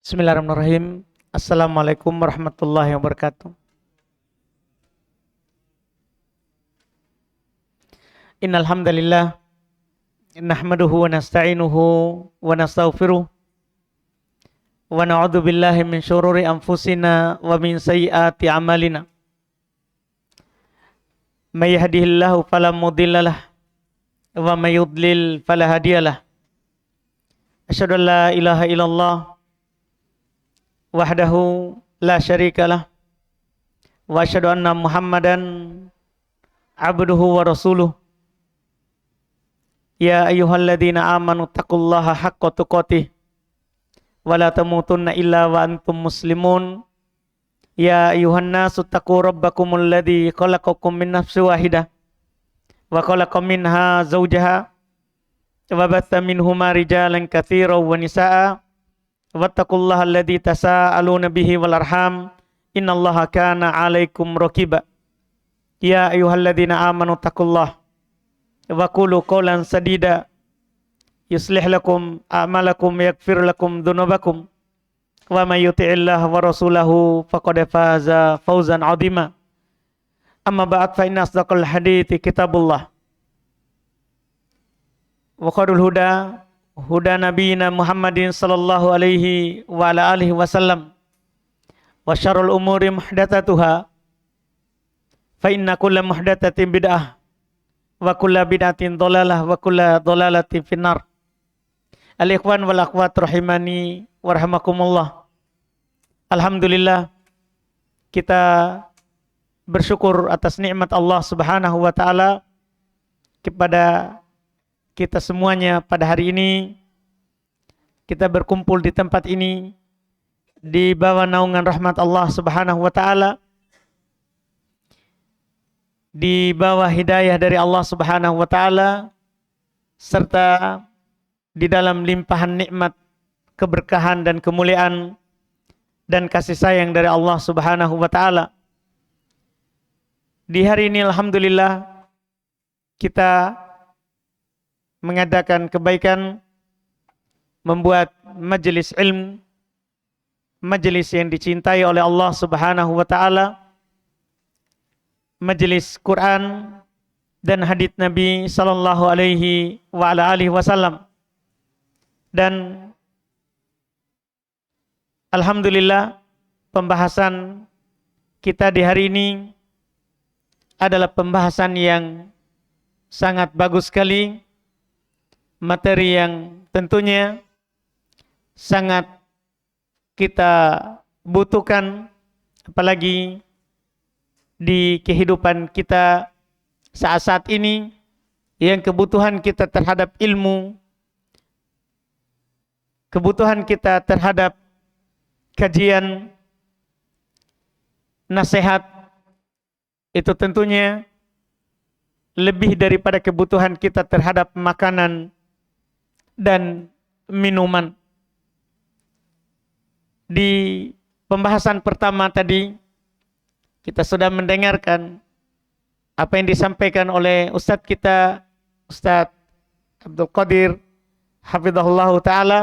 Bismillahirrahmanirrahim. Assalamualaikum warahmatullahi wabarakatuh. Innal hamdalillah nahmaduhu wa nasta'inuhu wa nastaghfiruh wa na'udzu billahi min syururi anfusina wa min sayyiati a'malina. May yahdihillahu fala mudhillalah wa may yudlil fala hadiyalah. Asyhadu an la ilaha illallah wahdahu la syarikalah wa asyhadu anna Muhammadan abduhu wa rasuluh. Ya ayyuhalladzina amanu taqullaha haqqa tuqatih wa la tamutunna illa wa antum muslimun. Ya ayyuhan nasu taqu rabbakumul ladzi khalaqakum min nafsin wahidah wa khalaqa minha zawjaha wa batha minhuma rijalan katsiran wa nisaa'a wattaqullaha alladzi tasaaluna bihi wal arham innallaha kana 'alaikum raqiba. Ya ayyuhalladzina amanu taqullaha wa qulu qawlan sadida yuslih lakum a'malakum yaghfir lakum dzunubakum wa may yuti'illaha wa rasulahu faqad faza fawzan 'azima. Amma ba'd, fa inna asdaqal hadithi kitabullah wa khairul huda nabiyina Muhammadin sallallahu alaihi wa ala alihi wasallam wa syarrul umuri muhdatsatuha fa inna kulla muhdatsatin bid'ah wa kulla bid'atin dhalalah wa kulla dhalalatin finnar. Al-ikhwan wal akhwat rahimani wa rahimakumullah. Alhamdulillah, kita bersyukur atas nikmat Allah Subhanahu wa taala kepada kita semuanya. Pada hari ini kita berkumpul di tempat ini di bawah naungan rahmat Allah Subhanahu wa taala, di bawah hidayah dari Allah Subhanahu wa taala, serta di dalam limpahan nikmat, keberkahan dan kemuliaan dan kasih sayang dari Allah Subhanahu wa taala. Di hari ini alhamdulillah kita mengadakan kebaikan, membuat majelis ilmu, majelis yang dicintai oleh Allah Subhanahu wa taala, majelis Quran dan hadits Nabi sallallahu alaihi wa ala alihi wasallam. Dan alhamdulillah, pembahasan kita di hari ini adalah pembahasan yang sangat bagus sekali, materi yang tentunya sangat kita butuhkan, apalagi di kehidupan kita saat-saat ini yang kebutuhan kita terhadap ilmu, kebutuhan kita terhadap kajian, nasihat, itu tentunya lebih daripada kebutuhan kita terhadap makanan dan minuman. Di pembahasan pertama tadi kita sudah mendengarkan apa yang disampaikan oleh Ustadz kita, Ustadz Abdul Qadir hafizahullah ta'ala.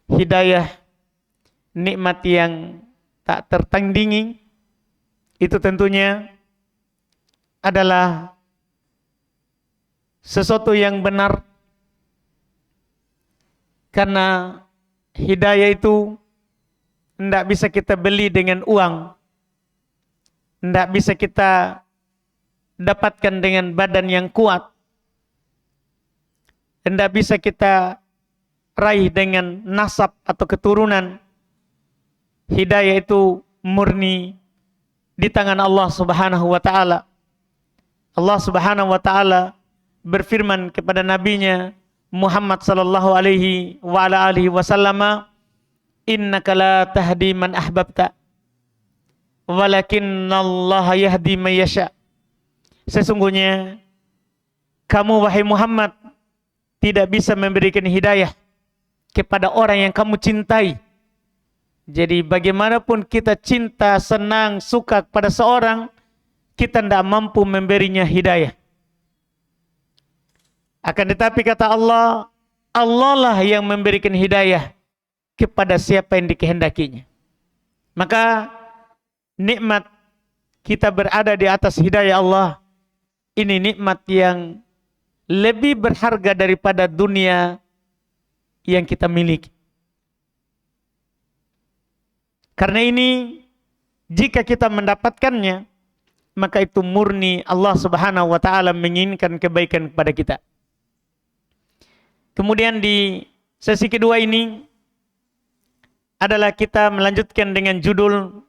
Hidayah, nikmat yang tak tertandingi, itu tentunya adalah sesuatu yang benar, karena hidayah itu tidak bisa kita beli dengan uang, tidak bisa kita dapatkan dengan badan yang kuat, tidak bisa kita raih dengan nasab atau keturunan. Hidayah itu murni di tangan Allah Subhanahu wa taala. Allah Subhanahu wa taala berfirman kepada nabinya Muhammad sallallahu alaihi wa ala alihi wasallam, innaka la tahdi man ahbabta walakinnallaha yahdi man yasha. Sesungguhnya kamu wahai Muhammad tidak bisa memberikan hidayah kepada orang yang kamu cintai. Jadi bagaimanapun kita cinta, senang, suka kepada seorang, kita tidak mampu memberinya hidayah. Akan tetapi kata Allah, Allah lah yang memberikan hidayah kepada siapa yang dikehendakinya. Maka nikmat kita berada di atas hidayah Allah, ini nikmat yang lebih berharga daripada dunia yang kita miliki. Karena ini, jika kita mendapatkannya, maka itu murni Allah Subhanahu wa Ta'ala menginginkan kebaikan kepada kita. Kemudian di sesi kedua ini adalah kita melanjutkan dengan judul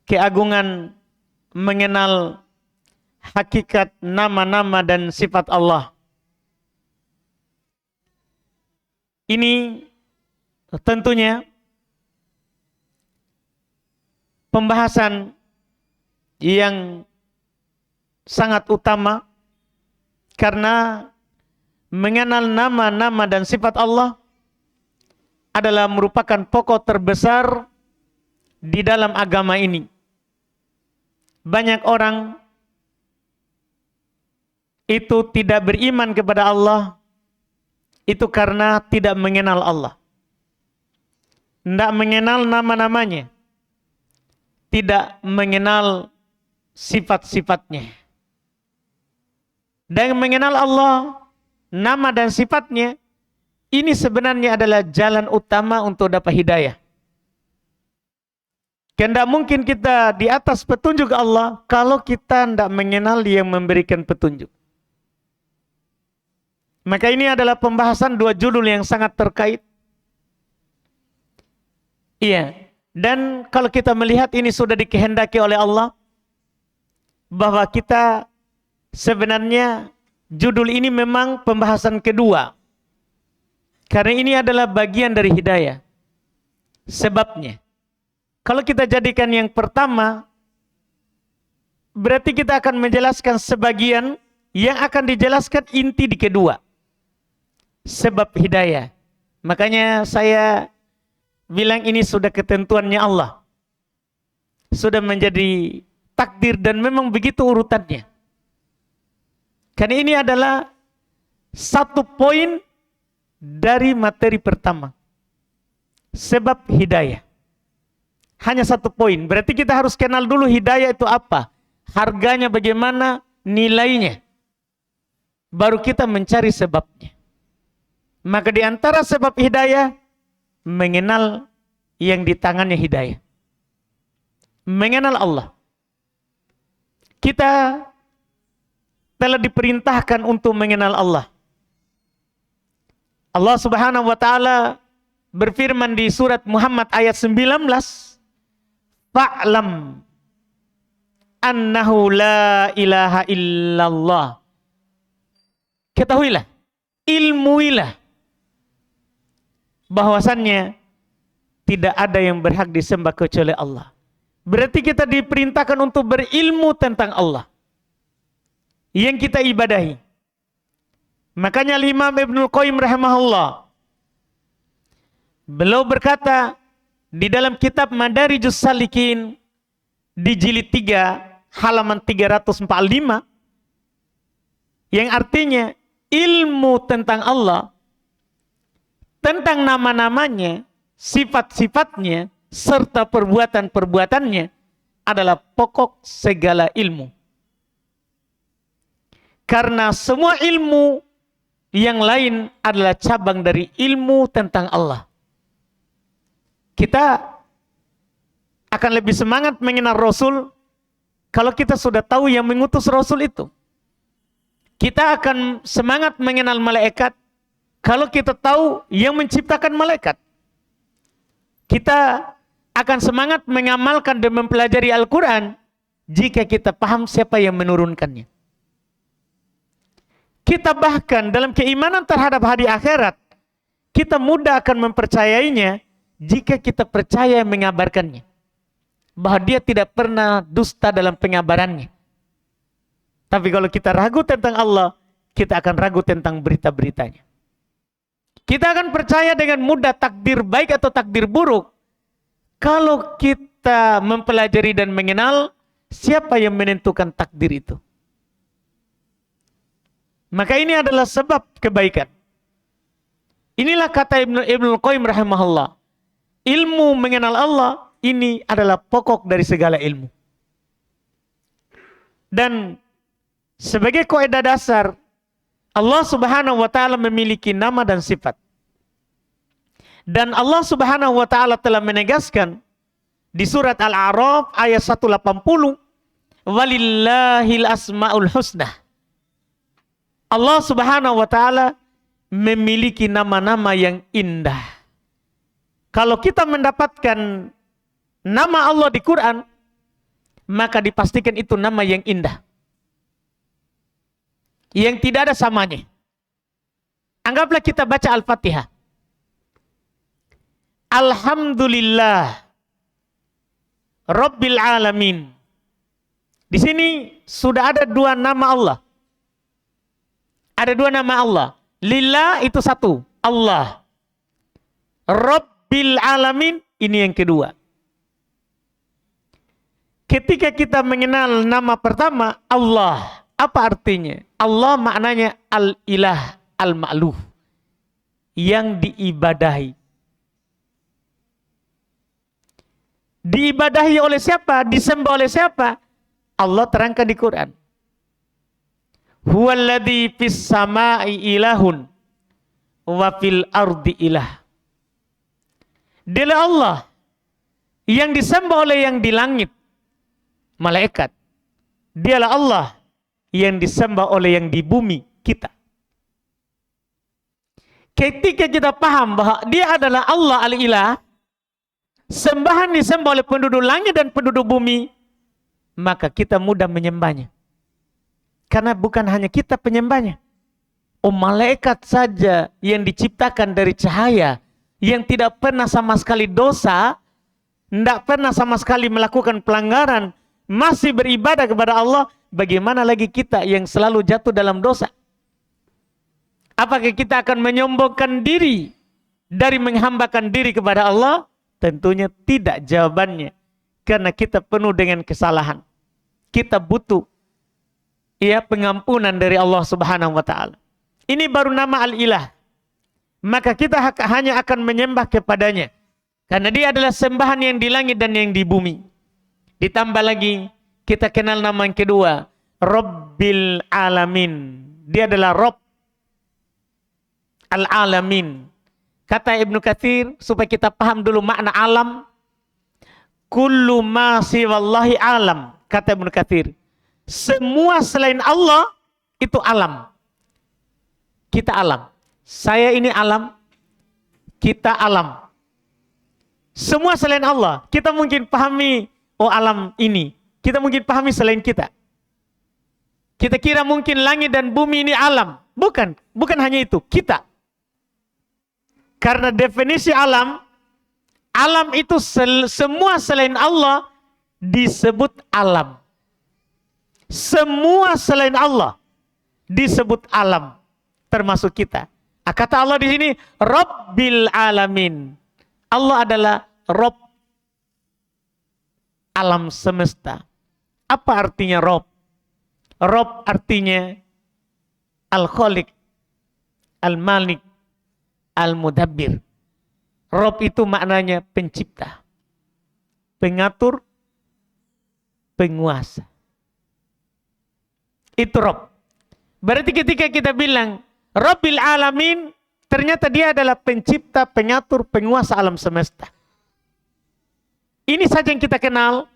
keagungan mengenal hakikat nama-nama dan sifat Allah. Ini tentunya pembahasan yang sangat utama, karena mengenal nama-nama dan sifat Allah adalah merupakan pokok terbesar di dalam agama ini. Banyak orang itu tidak beriman kepada Allah itu karena tidak mengenal Allah, tidak mengenal nama-namanya, tidak mengenal sifat-sifatnya. Dan mengenal Allah, nama dan sifatnya, ini sebenarnya adalah jalan utama untuk dapat hidayah. Tidak mungkin kita di atas petunjuk Allah kalau kita tidak mengenal yang memberikan petunjuk. Maka ini adalah pembahasan dua judul yang sangat terkait. Iya. Dan kalau kita melihat ini sudah dikehendaki oleh Allah, bahwa kita sebenarnya judul ini memang pembahasan kedua. Karena ini adalah bagian dari hidayah. Sebabnya, kalau kita jadikan yang pertama, berarti kita akan menjelaskan sebagian yang akan dijelaskan inti di kedua. Sebab hidayah. Makanya saya bilang ini sudah ketentuannya Allah. Sudah menjadi takdir dan memang begitu urutannya. Karena ini adalah satu poin dari materi pertama. Sebab hidayah. Hanya satu poin. Berarti kita harus kenal dulu hidayah itu apa. Harganya bagaimana, nilainya. Baru kita mencari sebabnya. Maka di antara sebab hidayah, mengenal yang di tangannya hidayah. Mengenal Allah. Kita telah diperintahkan untuk mengenal Allah. Allah Subhanahu wa Ta'ala berfirman di surat Muhammad ayat 19, Fa'lam annahu la ilaha illallah. Ketahuilah, ilmuilah bahwasannya tidak ada yang berhak disembah kecuali Allah. Berarti kita diperintahkan untuk berilmu tentang Allah yang kita ibadahi. Makanya Imam Ibnul Qayyim rahimahullah, beliau berkata di dalam kitab Madarijus Salikin di jilid 3 halaman 345, yang artinya ilmu tentang Allah, tentang nama-namanya, sifat-sifatnya, serta perbuatan-perbuatannya adalah pokok segala ilmu. Karena semua ilmu yang lain adalah cabang dari ilmu tentang Allah. Kita akan lebih semangat mengenal Rasul kalau kita sudah tahu yang mengutus Rasul itu. Kita akan semangat mengenal malaikat kalau kita tahu yang menciptakan malaikat. Kita akan semangat mengamalkan dan mempelajari Al-Quran jika kita paham siapa yang menurunkannya. Kita bahkan dalam keimanan terhadap hari akhirat, kita mudah akan mempercayainya jika kita percaya mengabarkannya. Bahwa dia tidak pernah dusta dalam pengabarannya. Tapi kalau kita ragu tentang Allah, kita akan ragu tentang berita-beritanya. Kita akan percaya dengan mudah takdir baik atau takdir buruk kalau kita mempelajari dan mengenal siapa yang menentukan takdir itu. Maka ini adalah sebab kebaikan. Inilah kata Ibnul Qayyim rahimahullah. Ilmu mengenal Allah ini adalah pokok dari segala ilmu. Dan sebagai kaidah dasar, Allah Subhanahu wa taala memiliki nama dan sifat. Dan Allah Subhanahu wa taala telah menegaskan di surat Al-A'raf ayat 180, walillahil asmaul husna. Allah Subhanahu wa taala memiliki nama-nama yang indah. Kalau kita mendapatkan nama Allah di Quran, maka dipastikan itu nama yang indah, yang tidak ada samanya. Anggaplah kita baca Al-Fatihah. Alhamdulillah Rabbil Alamin. Di sini sudah ada dua nama Allah. Ada dua nama Allah. Lillah itu satu, Allah. Rabbil Alamin ini yang kedua. Ketika kita mengenal nama pertama, Allah, apa artinya? Allah maknanya Al-Ilah, Al-Ma'luh, yang diibadahi. Diibadahi oleh siapa? Disembah oleh siapa? Allah terangkan di Quran. Huwallazi fis samai ilahun wa fil ardi ilah. Dialah Allah yang disembah oleh yang di langit, malaikat. Dialah Allah yang disembah oleh yang di bumi, kita. Ketika kita paham bahwa dia adalah Allah Al-Ilah, sembahan disembah oleh penduduk langit dan penduduk bumi, maka kita mudah menyembahnya. Karena bukan hanya kita penyembahnya. Malaikat saja yang diciptakan dari cahaya, yang tidak pernah sama sekali dosa, tidak pernah sama sekali melakukan pelanggaran, masih beribadah kepada Allah, bagaimana lagi kita yang selalu jatuh dalam dosa? Apakah kita akan menyombongkan diri dari menghambakan diri kepada Allah? Tentunya tidak jawabannya. Karena kita penuh dengan kesalahan. Kita butuh pengampunan dari Allah Subhanahu wa taala. Ini baru nama Al-Ilah. Maka kita hanya akan menyembah kepadanya. Karena dia adalah sembahan yang di langit dan yang di bumi. Ditambah lagi, kita kenal nama yang kedua, Rabbil Alamin. Dia adalah Rabb Al-Alamin. Kata Ibnu Katsir, supaya kita paham dulu makna alam. Kullu ma siwallahi alam. Kata Ibnu Katsir, semua selain Allah itu alam. Kita alam. Saya ini alam. Kita alam. Semua selain Allah. Kita mungkin pahami, alam ini. Kita mungkin pahami selain kita. Kita kira mungkin langit dan bumi ini alam. Bukan. Bukan hanya itu. Kita. Karena definisi alam, alam itu semua selain Allah disebut alam. Semua selain Allah disebut alam, termasuk kita. Kata Allah di sini, Rabbil Alamin. Allah adalah Rabb alam semesta. Apa artinya Rabb? Rabb artinya Al-Khaliq, Al-Malik, Al-Mudabbir. Rabb itu maknanya pencipta, pengatur, penguasa. Itu Rabb. Berarti ketika kita bilang Rabbil Alamin, ternyata dia adalah pencipta, pengatur, penguasa alam semesta. Ini saja yang kita kenal,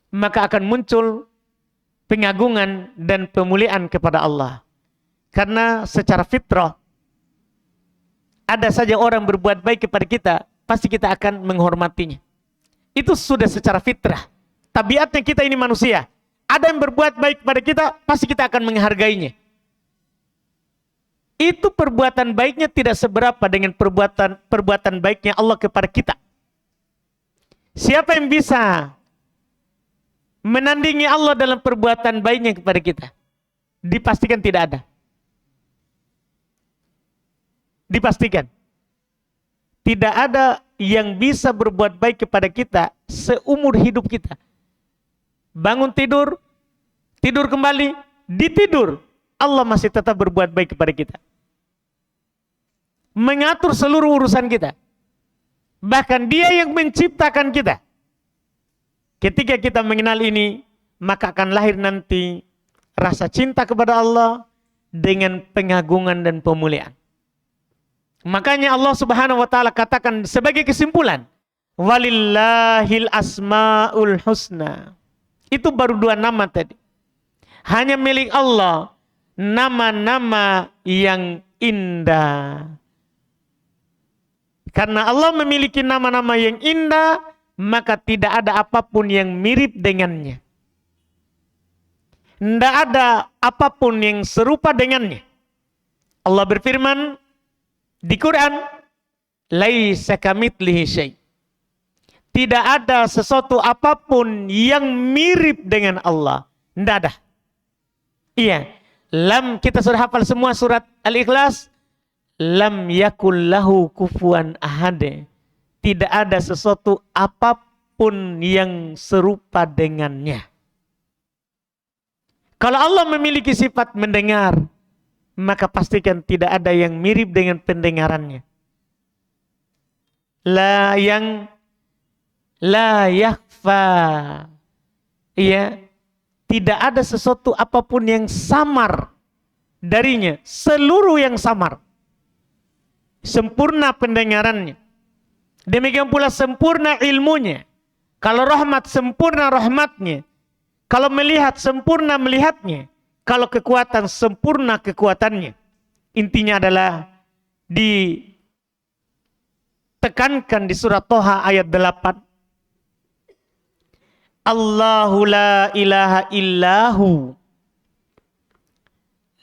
maka akan muncul pengagungan dan pemuliaan kepada Allah. Karena secara fitrah, ada saja orang berbuat baik kepada kita, pasti kita akan menghormatinya. Itu sudah secara fitrah. Tabiatnya kita ini manusia. Ada yang berbuat baik kepada kita, pasti kita akan menghargainya. Itu perbuatan baiknya tidak seberapa dengan perbuatan baiknya Allah kepada kita. Siapa yang bisa menandingi Allah dalam perbuatan baiknya kepada kita? Dipastikan tidak ada. Dipastikan. Tidak ada yang bisa berbuat baik kepada kita seumur hidup kita. Bangun tidur, tidur kembali, ditidur, Allah masih tetap berbuat baik kepada kita. Mengatur seluruh urusan kita. Bahkan Dia yang menciptakan kita. Ketika kita mengenal ini, maka akan lahir nanti rasa cinta kepada Allah dengan pengagungan dan pemuliaan. Makanya Allah Subhanahu wa taala katakan sebagai kesimpulan, walillahil asmaul husna. Itu baru 2 nama tadi. Hanya milik Allah nama-nama yang indah. Karena Allah memiliki nama-nama yang indah, maka tidak ada apapun yang mirip dengannya. Tidak ada apapun yang serupa dengannya. Allah berfirman di Quran, laisa kamitslihi syai'. Tidak ada sesuatu apapun yang mirip dengan Allah. Tidak ada. Iya. Kita sudah hafal semua surat Al-Ikhlas. Lam yakul lahu kufuwan ahad. Tidak ada sesuatu apapun yang serupa dengannya. Kalau Allah memiliki sifat mendengar, maka pastikan tidak ada yang mirip dengan pendengarannya. La yakhfa. Iya, tidak ada sesuatu apapun yang samar darinya, seluruh yang samar. Sempurna pendengarannya. Demikian pula sempurna ilmunya. Kalau rahmat, sempurna rahmatnya. Kalau melihat, sempurna melihatnya. Kalau kekuatan, sempurna kekuatannya. Intinya adalah ditekankan di surat Toha ayat 8. Allahu la ilaha illahu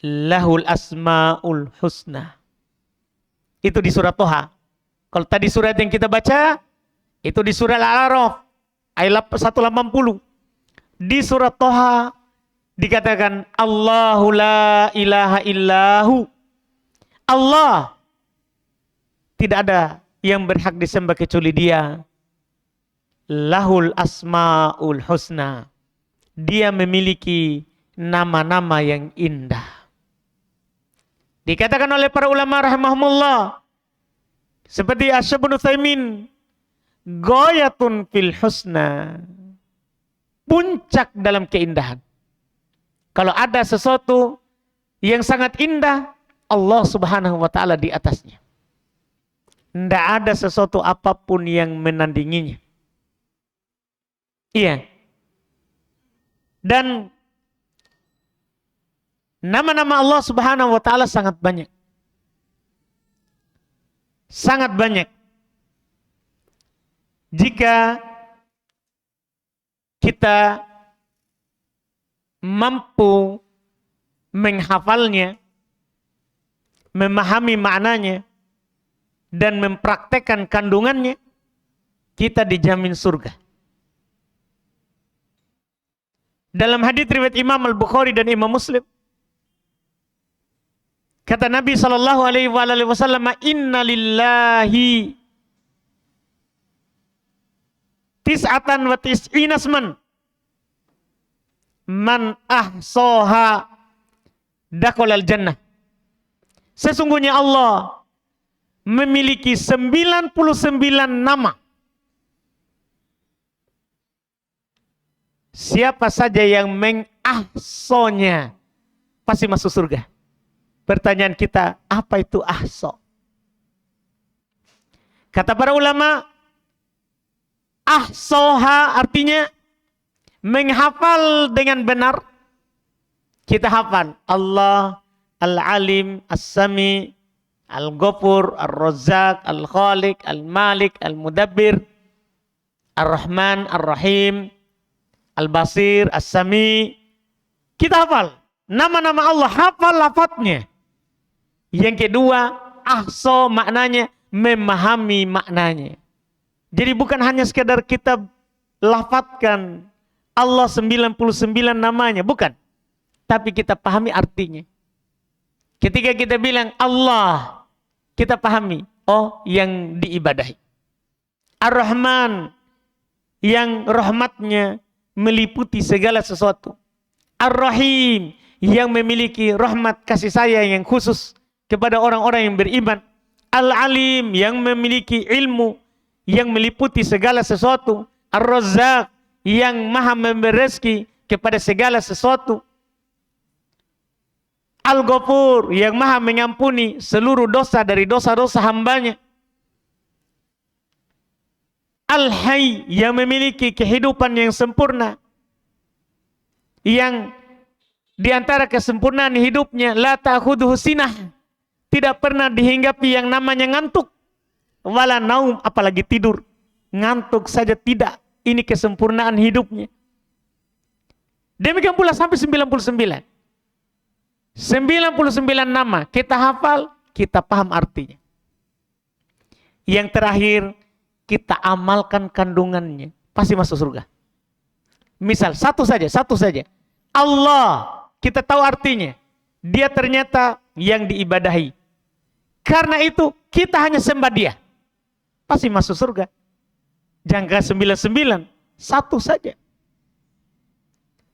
lahul asmaul husna. Itu di surat Toha. Kalau tadi surat yang kita baca, itu di surat Al-A'raf ayat 180. Di surat Toha dikatakan Allahu la ilaha illahu. Allah tidak ada yang berhak disembah kecuali Dia. Lahul asmaul husna. Dia memiliki nama-nama yang indah. Dikatakan oleh para ulama rahimahumullah, seperti Asy-Syaikh Ibnu Utsaimin, ghayatun fil husna. Puncak dalam keindahan. Kalau ada sesuatu yang sangat indah, Allah Subhanahu wa taala di atasnya. Tidak ada sesuatu apapun yang menandinginya. Iya. Dan nama-nama Allah Subhanahu wa taala sangat banyak. Sangat banyak. Jika kita mampu menghafalnya, memahami maknanya, dan mempraktekkan kandungannya, kita dijamin surga. Dalam hadits riwayat Imam Al-Bukhari dan Imam Muslim, kata Nabi sallallahu alaihi wasallam, "Inna lillahi tis'atan wa tis'ina asman man ahsaha dakhalal jannah." Sesungguhnya Allah memiliki 99 nama. Siapa saja yang mengahsonya pasti masuk surga. Pertanyaan kita, apa itu ahso? Kata para ulama, ahsoha artinya menghafal dengan benar. Kita hafal Allah, Al-Alim, As-Sami, Al-Ghafur, Ar-Razzaq, Al-Khaliq, Al-Malik, Al-Mudabbir, Ar-Rahman, Ar-Rahim, Al-Basir, As-Sami. Kita hafal nama-nama Allah, hafal lafadznya. Yang kedua, ahso maknanya memahami maknanya. Jadi bukan hanya sekedar kita lafadzkan Allah 99 namanya, bukan. Tapi kita pahami artinya. Ketika kita bilang Allah, kita pahami, oh yang diibadahi. Ar-Rahman, yang rahmatnya meliputi segala sesuatu. Ar-Rahim, yang memiliki rahmat kasih sayang yang khusus kepada orang-orang yang beriman. Al-Alim, yang memiliki ilmu yang meliputi segala sesuatu, Ar-Razzaq yang maha memberi rezeki kepada segala sesuatu, Al-Ghafur yang maha mengampuni seluruh dosa dari dosa-dosa hambanya, Al-Hayy yang memiliki kehidupan yang sempurna, yang di antara kesempurnaan hidupnya la ta'khudhuhu sinah, tidak pernah dihinggapi yang namanya ngantuk, wala naum, apalagi tidur. Ngantuk saja tidak. Ini kesempurnaan hidupnya. Demikian pula sampai 99. 99 nama kita hafal, kita paham artinya. Yang terakhir, kita amalkan kandungannya, pasti masuk surga. Misal satu saja. Allah, kita tahu artinya. Dia ternyata yang diibadahi. Karena itu kita hanya sembah dia, pasti masuk surga. Jangan 99, satu saja.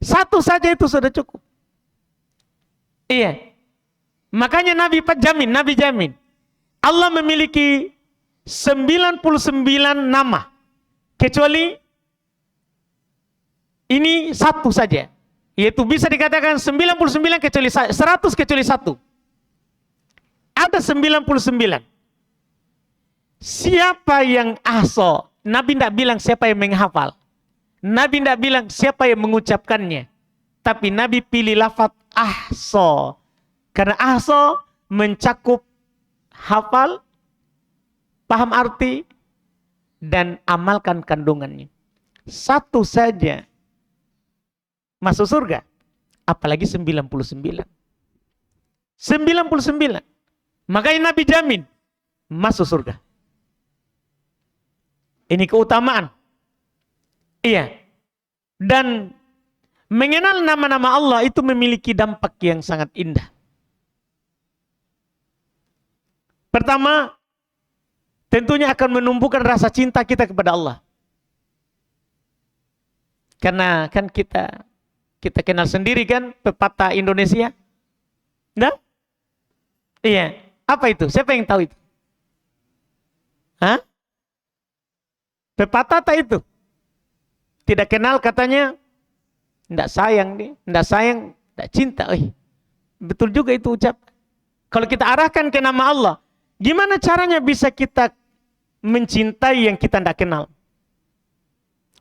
Satu saja itu sudah cukup. Iya. Makanya Nabi jamin. Allah memiliki 99 nama. Kecuali ini satu saja. Yaitu bisa dikatakan 99 kecuali 100 kecuali 1. Ada 99. Siapa yang ahso? Nabi tidak bilang siapa yang menghafal. Nabi tidak bilang siapa yang mengucapkannya. Tapi Nabi pilih lafaz ahso. Karena ahso mencakup hafal, paham arti, dan amalkan kandungannya. Satu saja masuk surga. Apalagi 99. 99. Makanya Nabi jamin masuk surga. Ini keutamaan. Iya. Dan mengenal nama-nama Allah itu memiliki dampak yang sangat indah. Pertama, tentunya akan menumbuhkan rasa cinta kita kepada Allah. Karena kan kita kenal sendiri kan pepatah Indonesia. Nah? Iya. Apa itu? Siapa yang tahu itu? Hah? Pepatah itu. Tidak kenal katanya, tidak sayang nih, tidak sayang, tidak cinta. Betul juga itu ucap. Kalau kita arahkan ke nama Allah, gimana caranya bisa kita mencintai yang kita tidak kenal?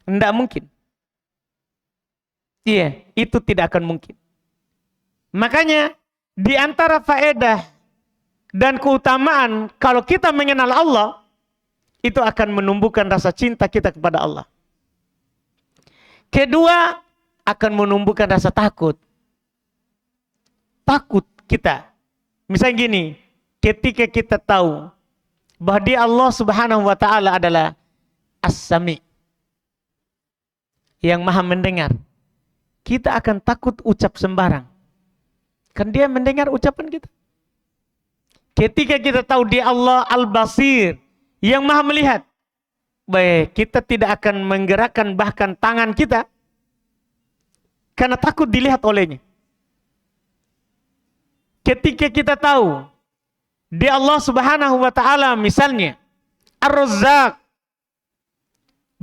Tidak mungkin. Iya, itu tidak akan mungkin. Makanya di antara faedah dan keutamaan kalau kita mengenal Allah, itu akan menumbuhkan rasa cinta kita kepada Allah. Kedua, akan menumbuhkan rasa takut. Takut kita. Misalnya gini, ketika kita tahu bahwa dia Allah Subhanahu wa Ta'ala adalah As-Sami, yang maha mendengar, kita akan takut ucap sembarang. Kan dia mendengar ucapan kita. Ketika kita tahu dia Allah Al-Basir, yang maha melihat, baik, kita tidak akan menggerakkan bahkan tangan kita karena takut dilihat olehnya. Ketika kita tahu dia Allah Subhanahu wa Ta'ala, misalnya Ar-Razzaq,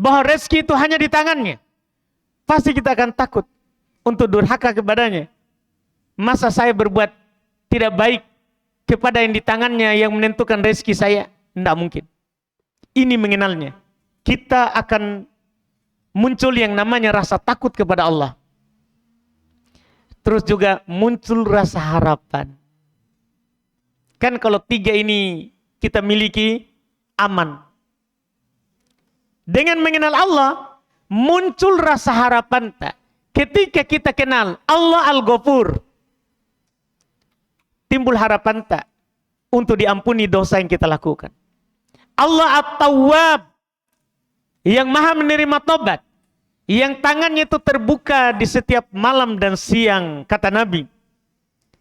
bahwa rezeki itu hanya di tangannya, pasti kita akan takut untuk durhaka kepadanya. Masa saya berbuat tidak baik kepada yang di tangannya yang menentukan rezeki saya? Tidak mungkin. Ini mengenalnya. Kita akan muncul yang namanya rasa takut kepada Allah. Terus juga muncul rasa harapan. Kan kalau tiga ini kita miliki, aman. Dengan mengenal Allah, muncul rasa harapan tak? Ketika kita kenal Allah Al-Ghafur, timbul harapan tak untuk diampuni dosa yang kita lakukan. Allah At-Tawwab, yang maha menerima tobat, yang tangannya itu terbuka di setiap malam dan siang. Kata Nabi,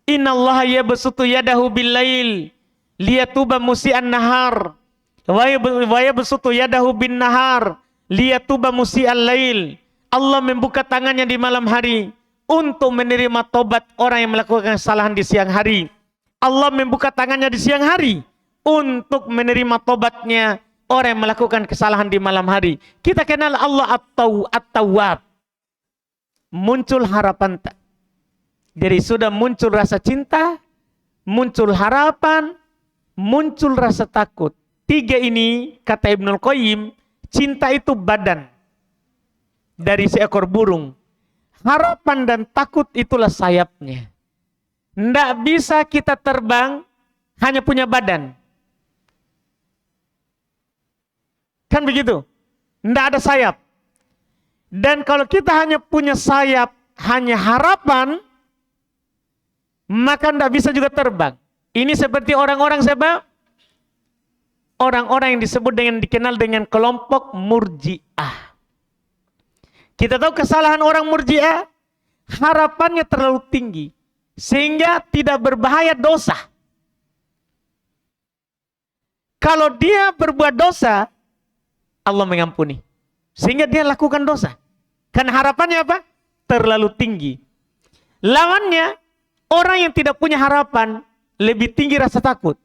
Innallaha yabsutu yadahu bil-lail liyatuba musi'an nahar wa yabsutu yadahu bin nahar liyatuba musi'al lail. Allah membuka tangannya di malam hari untuk menerima tobat orang yang melakukan kesalahan di siang hari. Allah membuka tangannya di siang hari untuk menerima tobatnya orang yang melakukan kesalahan di malam hari. Kita kenal Allah At-Tawwab. Muncul harapan tak. Jadi sudah muncul rasa cinta, muncul harapan, muncul rasa takut. 3 ini, kata Ibnul Qayyim, cinta itu badan dari seekor burung. Harapan dan takut itulah sayapnya. Tidak bisa kita terbang hanya punya badan. Kan begitu? Tidak ada sayap. Dan kalau kita hanya punya sayap, hanya harapan, maka tidak bisa juga terbang. Ini seperti orang-orang siapa? Orang-orang yang disebut dengan dikenal dengan kelompok Murji'ah. Kita tahu kesalahan orang Murji'ah, harapannya terlalu tinggi sehingga tidak berbahaya dosa. Kalau dia berbuat dosa, Allah mengampuni. Sehingga dia lakukan dosa. Karena harapannya apa? Terlalu tinggi. Lawannya, orang yang tidak punya harapan, lebih tinggi rasa takut.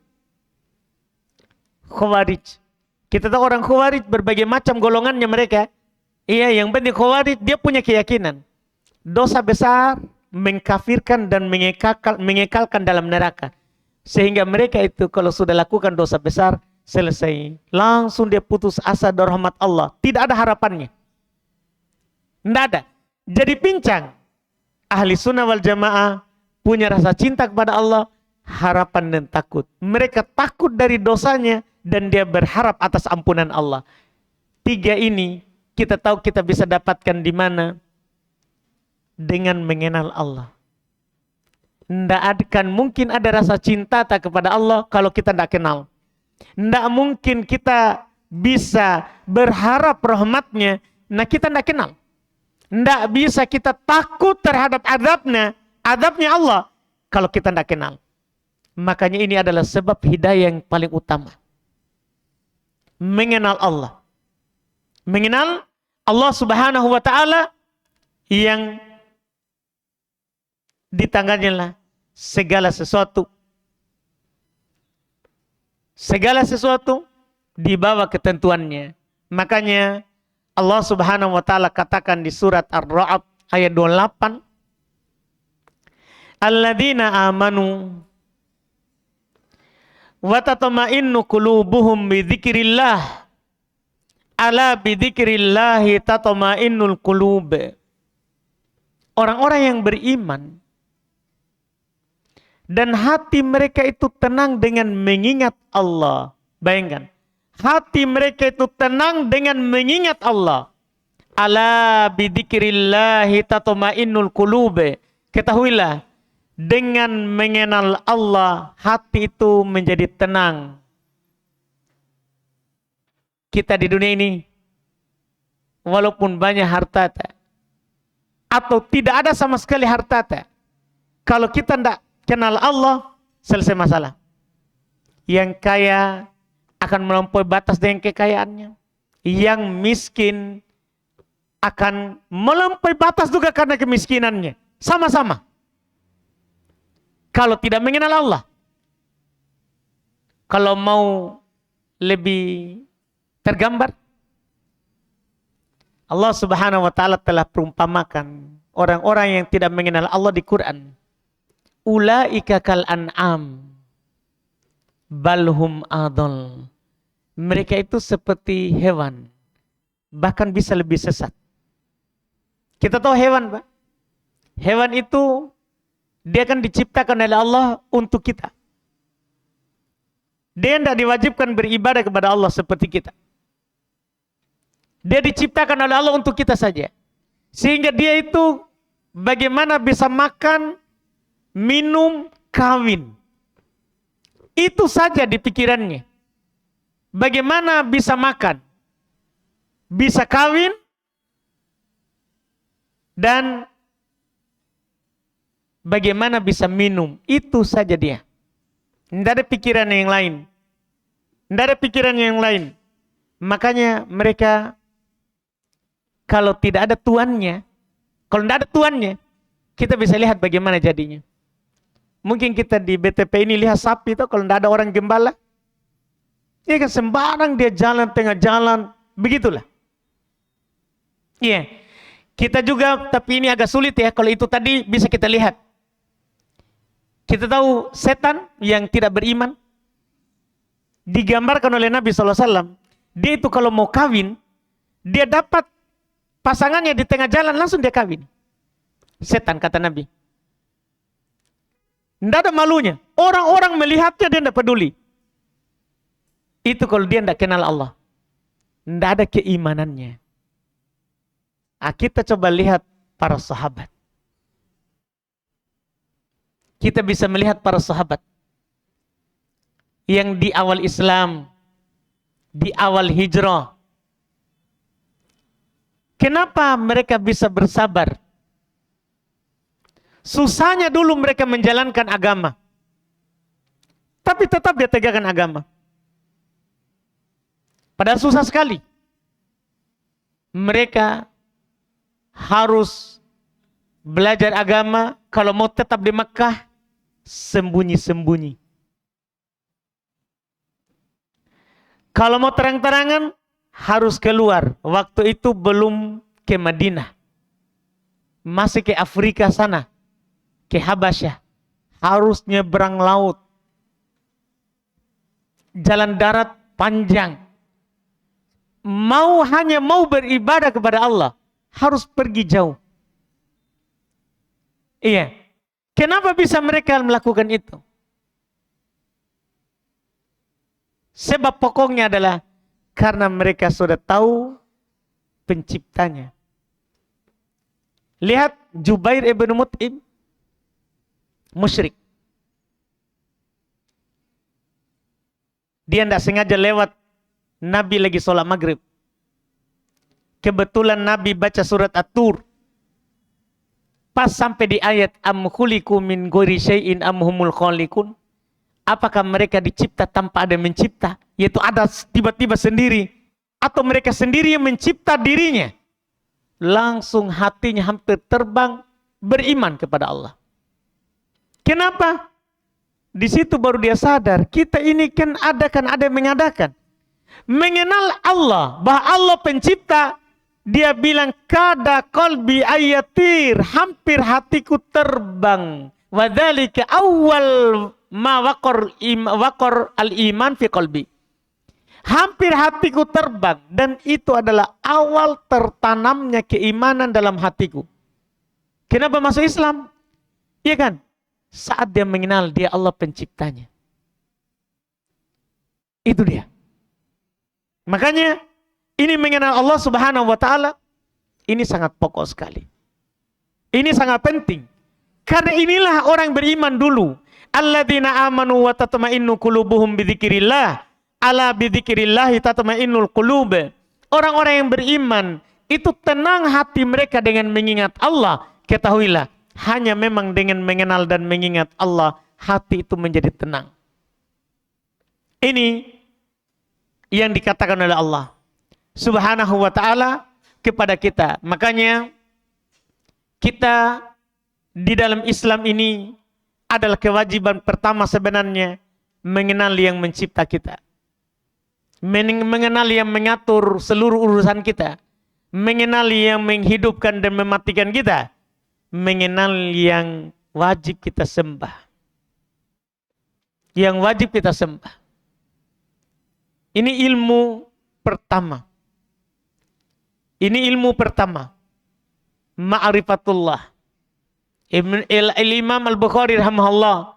Khawarij. Kita tahu orang Khawarij berbagai macam golongannya mereka. Iya, yang penting Khawarij dia punya keyakinan. Dosa besar mengkafirkan dan mengekalkan dalam neraka. Sehingga mereka itu kalau sudah lakukan dosa besar, selesai. Langsung dia putus asa dari rahmat Allah. Tidak ada harapannya. Tidak ada. Jadi pincang. Ahli sunnah wal jamaah punya rasa cinta kepada Allah, harapan dan takut. Mereka takut dari dosanya dan dia berharap atas ampunan Allah. 3 ini kita tahu kita bisa dapatkan di mana? Dengan mengenal Allah. Tidak akan mungkin ada rasa cinta tak kepada Allah kalau kita tidak kenal. Tidak mungkin kita bisa berharap rahmatnya, nah kita tidak kenal. Tidak bisa kita takut terhadap adabnya Allah kalau kita tidak kenal. Makanya ini adalah sebab hidayah yang paling utama. Mengenal Allah. Mengenal Allah Subhanahu wa ta'ala yang di tangannya lah segala sesuatu. Segala sesuatu di bawah ketentuannya. Makanya Allah Subhanahu wa ta'ala katakan di surat Ar-Ra'd ayat 28. Alladzina amanu wa tatma'innu qulubuhum bi dzikrillah. Ala bi dzikrillahi tatma'innul qulub. Orang-orang yang beriman dan hati mereka itu tenang dengan mengingat Allah. Bayangkan, hati mereka itu tenang dengan mengingat Allah. Ala bi dzikrillahi tatma'innul qulub. Ketahuilah, dengan mengenal Allah, hati itu menjadi tenang. Kita di dunia ini, walaupun banyak harta, atau tidak ada sama sekali harta, kalau kita tidak kenal Allah, selesai masalah. Yang kaya akan melampaui batas dengan kekayaannya. Yang miskin akan melampaui batas juga karena kemiskinannya. Sama-sama. Kalau tidak mengenal Allah. Kalau mau lebih tergambar, Allah Subhanahu wa ta'ala telah perumpamakan orang-orang yang tidak mengenal Allah di Quran. Ulaika kal an'am balhum adol. Mereka itu seperti hewan, bahkan bisa lebih sesat. Kita tahu hewan, Pak. Hewan itu dia kan diciptakan oleh Allah untuk kita. Dia tidak diwajibkan beribadah kepada Allah seperti kita. Dia diciptakan oleh Allah untuk kita saja. Sehingga dia itu bagaimana bisa makan, minum, kawin. Itu saja di pikirannya. Bagaimana bisa makan, bisa kawin, dan bagaimana bisa minum. Itu saja dia. Tidak ada pikiran yang lain. Tidak ada pikiran yang lain. Makanya mereka, kalau tidak ada tuannya, kalau tidak ada tuannya, kita bisa lihat bagaimana jadinya. Mungkin kita di BTP ini lihat sapi itu kalau tidak ada orang gembala. Ya kan, sembarang dia jalan tengah jalan, begitulah. Iya. Kita juga, tapi ini agak sulit ya, kalau itu tadi bisa kita lihat. Kita tahu setan yang tidak beriman, digambarkan oleh Nabi SAW, dia itu kalau mau kawin, dia dapat pasangannya di tengah jalan, langsung dia kawin. Setan, kata Nabi. Tidak ada malunya. Orang-orang melihatnya, dia tidak peduli. Itu kalau dia tidak kenal Allah. Tidak ada keimanannya. Kita coba lihat para sahabat. Kita bisa melihat para sahabat yang di awal Islam, di awal hijrah. Kenapa mereka bisa bersabar? Susahnya dulu mereka menjalankan agama, tapi tetap dia tegakkan agama. Padahal susah sekali. Mereka harus belajar agama, kalau mau tetap di Mekah, sembunyi-sembunyi. Kalau mau terang-terangan, harus keluar. Waktu itu belum ke Madinah. Masih ke Afrika sana. Ke Habasyah. Harus nyebrang laut. Jalan darat panjang. Hanya mau beribadah kepada Allah, harus pergi jauh. Iya. Kenapa bisa mereka melakukan itu? Sebab pokoknya adalah karena mereka sudah tahu penciptanya. Lihat Jubair ibn Mut'im, musyrik. Dia tidak sengaja lewat, Nabi lagi sholat maghrib. Kebetulan Nabi baca surat At-Tur. Pas sampai di ayat am khuliqu min ghairi syai'in am humul khaliqun. Apakah mereka dicipta tanpa ada yang mencipta? Yaitu ada tiba-tiba sendiri. Atau mereka sendiri yang mencipta dirinya. Langsung hatinya hampir terbang, beriman kepada Allah. Kenapa? Di situ baru dia sadar, kita ini kan ada yang mengadakan. Mengenal Allah, bahwa Allah pencipta, dia bilang kada qalbi ayatir, hampir hatiku terbang. Wadzalika awal ma waqar al-iman fi qalbi. Hampir hatiku terbang, dan itu adalah awal tertanamnya keimanan dalam hatiku. Kenapa masuk Islam? Iya kan? Saat dia mengenal dia Allah penciptanya. Itu dia. Makanya ini mengenal Allah Subhanahu wa taala, ini sangat pokok sekali. Ini sangat penting. Karena inilah orang beriman dulu. Alladzina amanu wa tatma'innu qulubuhum bidzikrillah. Ala bidzikrillah tatma'innul qulub. Orang-orang yang beriman itu tenang hati mereka dengan mengingat Allah. Ketahuilah, hanya memang dengan mengenal dan mengingat Allah, hati itu menjadi tenang. Ini yang dikatakan oleh Allah Subhanahu wa ta'ala kepada kita. Makanya kita di dalam Islam ini adalah kewajiban pertama sebenarnya mengenal yang mencipta kita. Mengenal yang mengatur seluruh urusan kita. Mengenal yang menghidupkan dan mematikan kita. Mengenal yang wajib kita sembah. Yang wajib kita sembah. Ini ilmu pertama. Ini ilmu pertama. Ma'rifatullah. Imam Al-Bukhari rahimahullah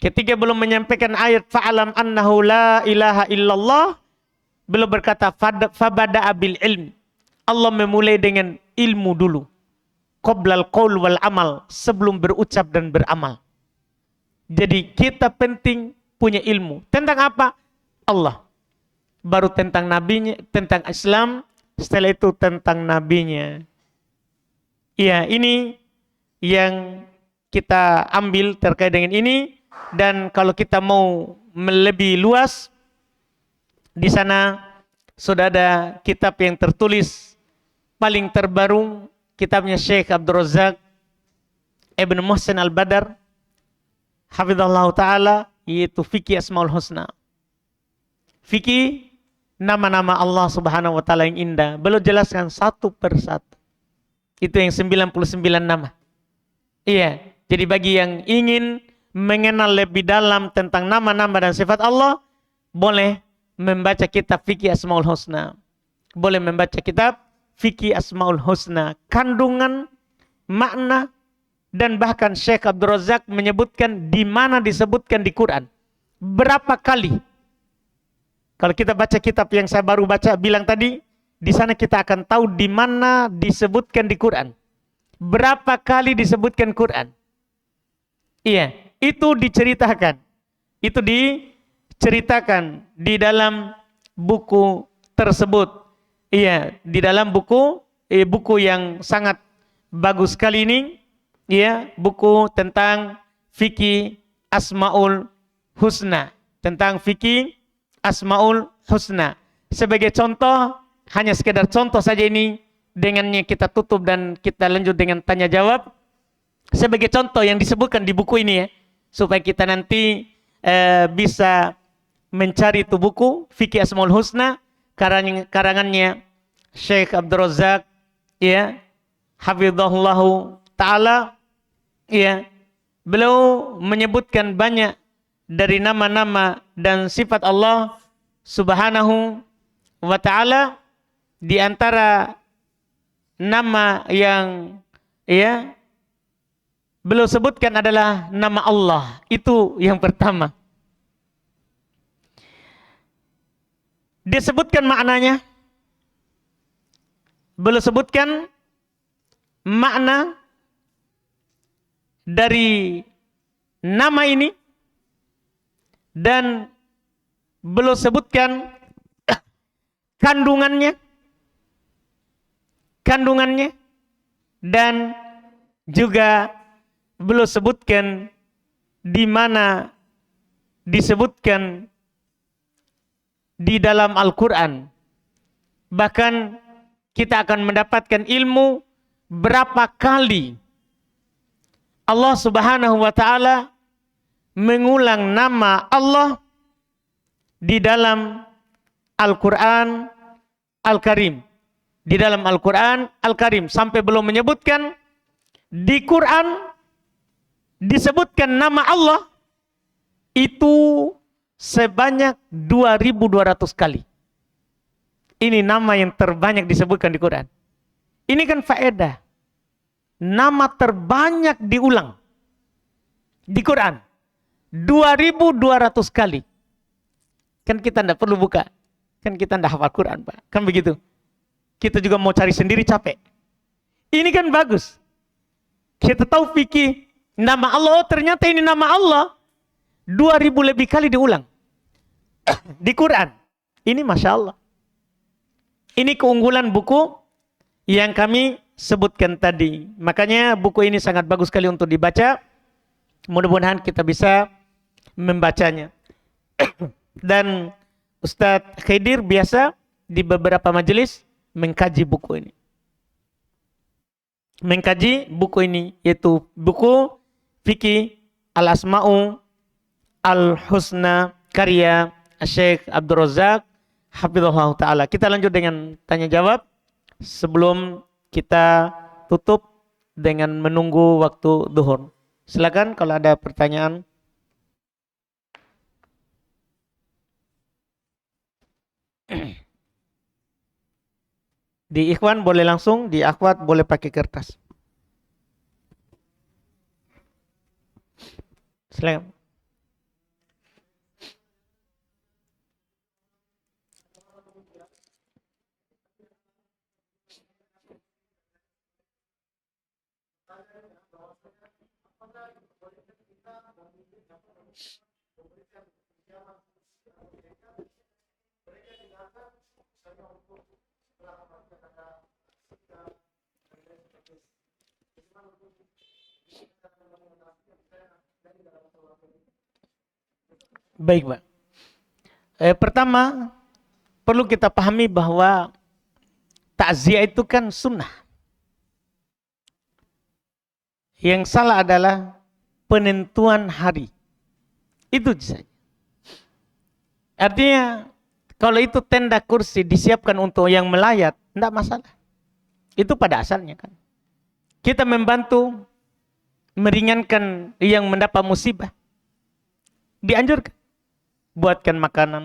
ketika belum menyampaikan ayat fa'alam annahu la ilaha illallah, belum berkata fabada'a bil ilm. Allah memulai dengan ilmu dulu. Qoblal qaul wal amal, sebelum berucap dan beramal. Jadi kita penting punya ilmu. Tentang apa? Allah. Baru tentang nabinya, tentang Islam, setelah itu tentang nabinya. Ya, ini yang kita ambil terkait dengan ini. Dan kalau kita mau lebih luas, di sana sudah ada kitab yang tertulis paling terbaru, kitabnya Syekh Abdul Razak Ibn Muhsin Al-Badar hafizallahu ta'ala, yaitu Fikih Asmaul Husna. fikih nama-nama Allah Subhanahu wa taala yang indah. Beliau jelaskan satu persatu. Itu yang 99 nama. Iya, jadi bagi yang ingin mengenal lebih dalam tentang nama-nama dan sifat Allah, boleh membaca kitab Fikih Asmaul Husna. Boleh membaca kitab Fikih Asmaul Husna. Kandungan, makna, dan bahkan Syekh Abdul Razak menyebutkan di mana disebutkan di Quran. Berapa kali. Kalau kita baca kitab yang saya baru baca bilang tadi, di sana kita akan tahu di mana disebutkan di Quran. Berapa kali disebutkan Quran. Iya, itu diceritakan. Itu diceritakan di dalam buku tersebut. Iya, di dalam buku yang sangat bagus sekali ini, ya, buku tentang fikih Asmaul Husna, tentang fikih Asmaul Husna. Sebagai contoh, hanya sekedar contoh saja ini, dengannya kita tutup dan kita lanjut dengan tanya jawab. Sebagai contoh yang disebutkan di buku ini ya, supaya kita nanti bisa mencari itu buku Fikih Asmaul Husna, karangannya Syekh Abdul Razak, ya, hafizahullahu taala, ya. Beliau menyebutkan banyak dari nama-nama dan sifat Allah Subhanahu wa taala. Di antara nama yang, ya, beliau sebutkan adalah nama Allah. Itu yang pertama. Disebutkan maknanya. Beliau sebutkan makna dari nama ini. Dan beliau sebutkan kandungannya. Dan juga beliau sebutkan di mana disebutkan di dalam Al-Quran. Bahkan kita akan mendapatkan ilmu berapa kali Allah Subhanahu wa taala mengulang nama Allah di dalam Al-Quran Al-Karim. Di dalam Al-Quran Al-Karim. Sampai belum menyebutkan di Quran disebutkan nama Allah itu sebanyak 2.200 kali. Ini nama yang terbanyak disebutkan di Quran. Ini kan faedah. Nama terbanyak diulang di Quran. 2.200 kali. Kan kita tidak perlu buka. Kan kita tidak hafal Quran, Pak. Kan begitu. Kita juga mau cari sendiri capek. Ini kan bagus. Kita tahu fikih nama Allah, oh, ternyata ini nama Allah 2.000 lebih kali diulang di Quran. Ini Masya Allah. Ini keunggulan buku yang kami sebutkan tadi. Makanya buku ini sangat bagus sekali untuk dibaca. Mudah-mudahan kita bisa membacanya. Dan Ustadz Khidir biasa di beberapa majelis mengkaji buku ini. Mengkaji buku ini, yaitu buku Fikih Al-Asma'u Al-Husna karya Syekh Abdul Razak hafizahullah ta'ala. Kita lanjut dengan tanya jawab sebelum kita tutup dengan menunggu waktu duhur. Silakan kalau ada pertanyaan. Di ikhwan boleh langsung, di akhwat boleh pakai kertas. Silakan. Baik, Pak. Pertama, perlu kita pahami bahwa takziah itu kan sunnah. Yang salah adalah penentuan hari. Itu saja. Artinya Kalau itu tenda kursi disiapkan untuk yang melayat, tidak masalah. Itu pada asalnya kan. Kita membantu meringankan yang mendapat musibah. Dianjurkan. Buatkan makanan.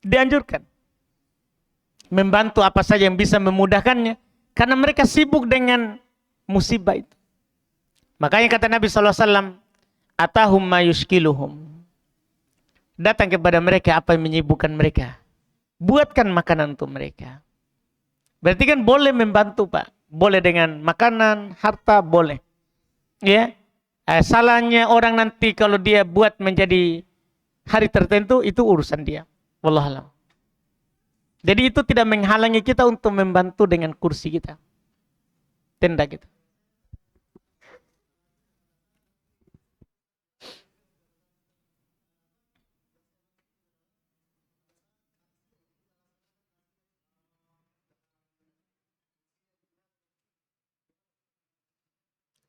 Dianjurkan. Membantu apa saja yang bisa memudahkannya. Karena mereka sibuk dengan musibah itu. Makanya kata Nabi SAW, atahum ma yushkiluhum. Datang kepada mereka apa yang menyibukkan mereka. Buatkan makanan untuk mereka. Berarti kan boleh membantu Pak. Boleh dengan makanan, harta, boleh. Ya, salahnya orang nanti kalau dia buat menjadi hari tertentu, itu urusan dia. Wallahualam. Jadi itu tidak menghalangi kita untuk membantu dengan kursi kita. Tenda kita.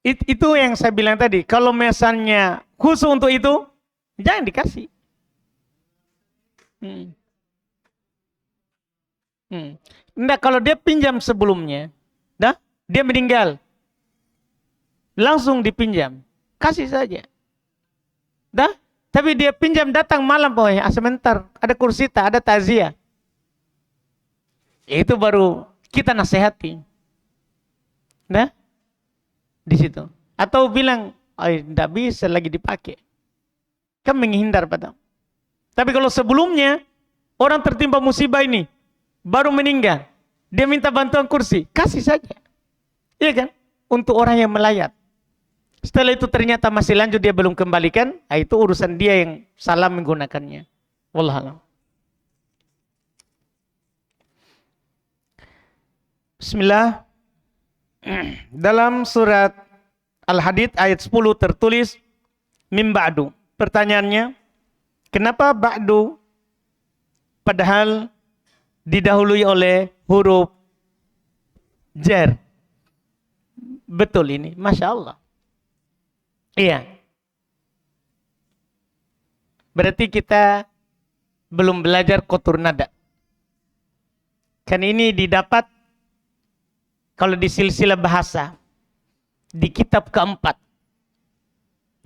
Itu yang saya bilang tadi. Kalau misalnya khusus untuk itu, jangan dikasih. Enggak, kalau dia pinjam sebelumnya, dia meninggal, langsung dipinjam, kasih saja. Tapi dia pinjam datang malam, sebentar, ada kursi, ada takziah. Itu baru kita nasihati. Di situ. Atau bilang, tidak bisa lagi dipakai. Kan menghindar pada. Tapi kalau sebelumnya, orang tertimpa musibah ini, baru meninggal, dia minta bantuan kursi, kasih saja. Iya kan? Untuk orang yang melayat. Setelah itu ternyata masih lanjut, dia belum kembalikan, itu urusan dia yang salah menggunakannya. Wallahualam. Bismillah. Dalam surat Al-Hadid ayat 10 tertulis mim ba'du. Pertanyaannya, kenapa ba'du padahal didahului oleh huruf jar? Betul ini, Masya Allah. Iya. Berarti kita belum belajar kotur nada. Kan ini didapat kalau di silsilah bahasa, di kitab keempat.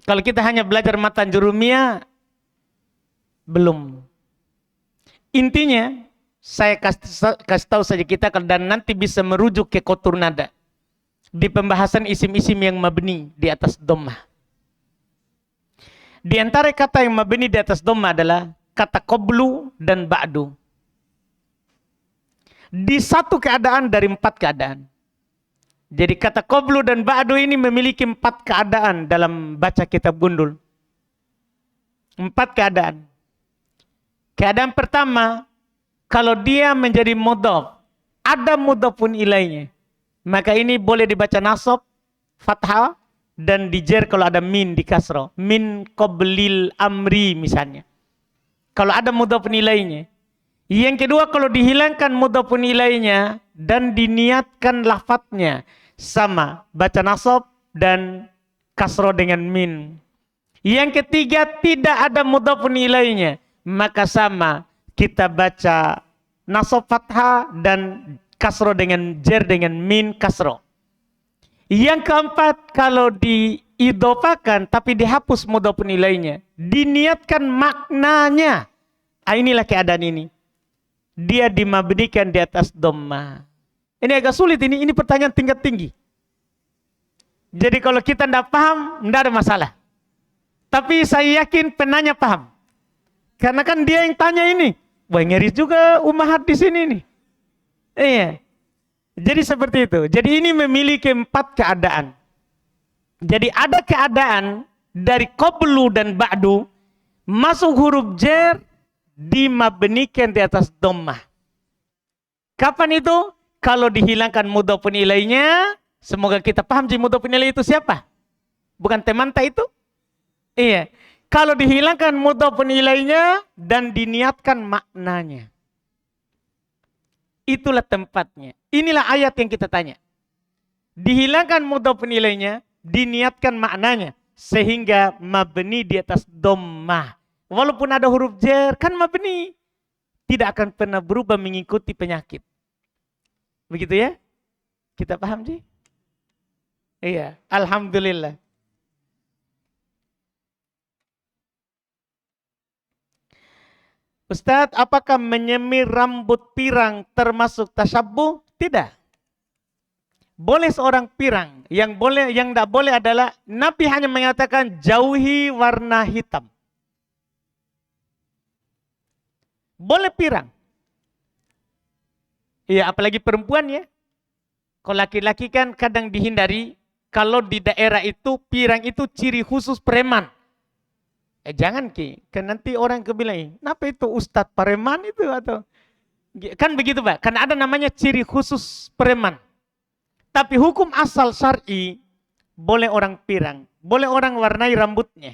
Kalau kita hanya belajar matan jurumiyah, belum. Intinya, saya kasih tahu saja kita, dan nanti bisa merujuk ke kotur nada. Di pembahasan isim-isim yang mabni di atas dhammah. Di antara kata yang mabni di atas dhammah adalah kata qablu dan ba'du. Di satu keadaan dari 4 keadaan. Jadi kata qablu dan ba'du ini memiliki 4 keadaan dalam baca kitab Gundul. 4 keadaan. Keadaan pertama, kalau dia menjadi mudhaf, ada mudhafun ilainya, maka ini boleh dibaca nasab, fathah, dan dijer kalau ada min di kasrah. Min qablil amri misalnya. Kalau ada mudhafun ilainya. Yang kedua, kalau dihilangkan mudhafun ilainya dan diniatkan lafadznya, sama, baca nasab dan kasroh dengan min. Yang ketiga, tidak ada mudhafun ilainya, maka sama, kita baca nasab fathah dan kasroh dengan jer dengan min kasroh. Yang keempat, kalau diidhofakan tapi dihapus mudhafun ilainya, diniatkan maknanya. Inilah keadaan ini. Dia dimabnikan di atas dhammah. Ini agak sulit ini pertanyaan tingkat tinggi. Jadi kalau kita tidak paham, tidak ada masalah. Tapi saya yakin penanya paham. Karena kan dia yang tanya ini. Wah, ngeri juga umahat di sini nih. Iya. Jadi seperti itu. Jadi ini memiliki 4 keadaan. Jadi ada keadaan dari qablu dan ba'du, masuk huruf jar, dimabnikan di atas dhammah. Kapan itu? Kalau dihilangkan mudhafun ilainya, semoga kita paham mudhafun ilaih itu siapa? Bukan temanta itu? Iya. Kalau dihilangkan mudhafun ilainya dan diniatkan maknanya. Itulah tempatnya. Inilah ayat yang kita tanya. Dihilangkan mudhafun ilainya, diniatkan maknanya, sehingga mabni di atas dhammah. Walaupun ada huruf jar, kan mabni. tidak akan pernah berubah mengikuti penyakit. Begitu ya? Kita paham sih? Iya, alhamdulillah. Ustadz, apakah menyemir rambut pirang termasuk tasyabuh? Tidak. Boleh seorang pirang. Yang tidak boleh adalah Nabi hanya mengatakan jauhi warna hitam. Boleh pirang. Iya, apalagi perempuan ya. Kalau laki-laki kan kadang dihindari. Kalau di daerah itu pirang itu ciri khusus preman. Jangan Ki, kan nanti orang kebilang, kenapa itu Ustadz preman itu atau kan begitu Pak? Karena ada namanya ciri khusus preman. Tapi hukum asal syar'i boleh orang pirang, boleh orang warnai rambutnya.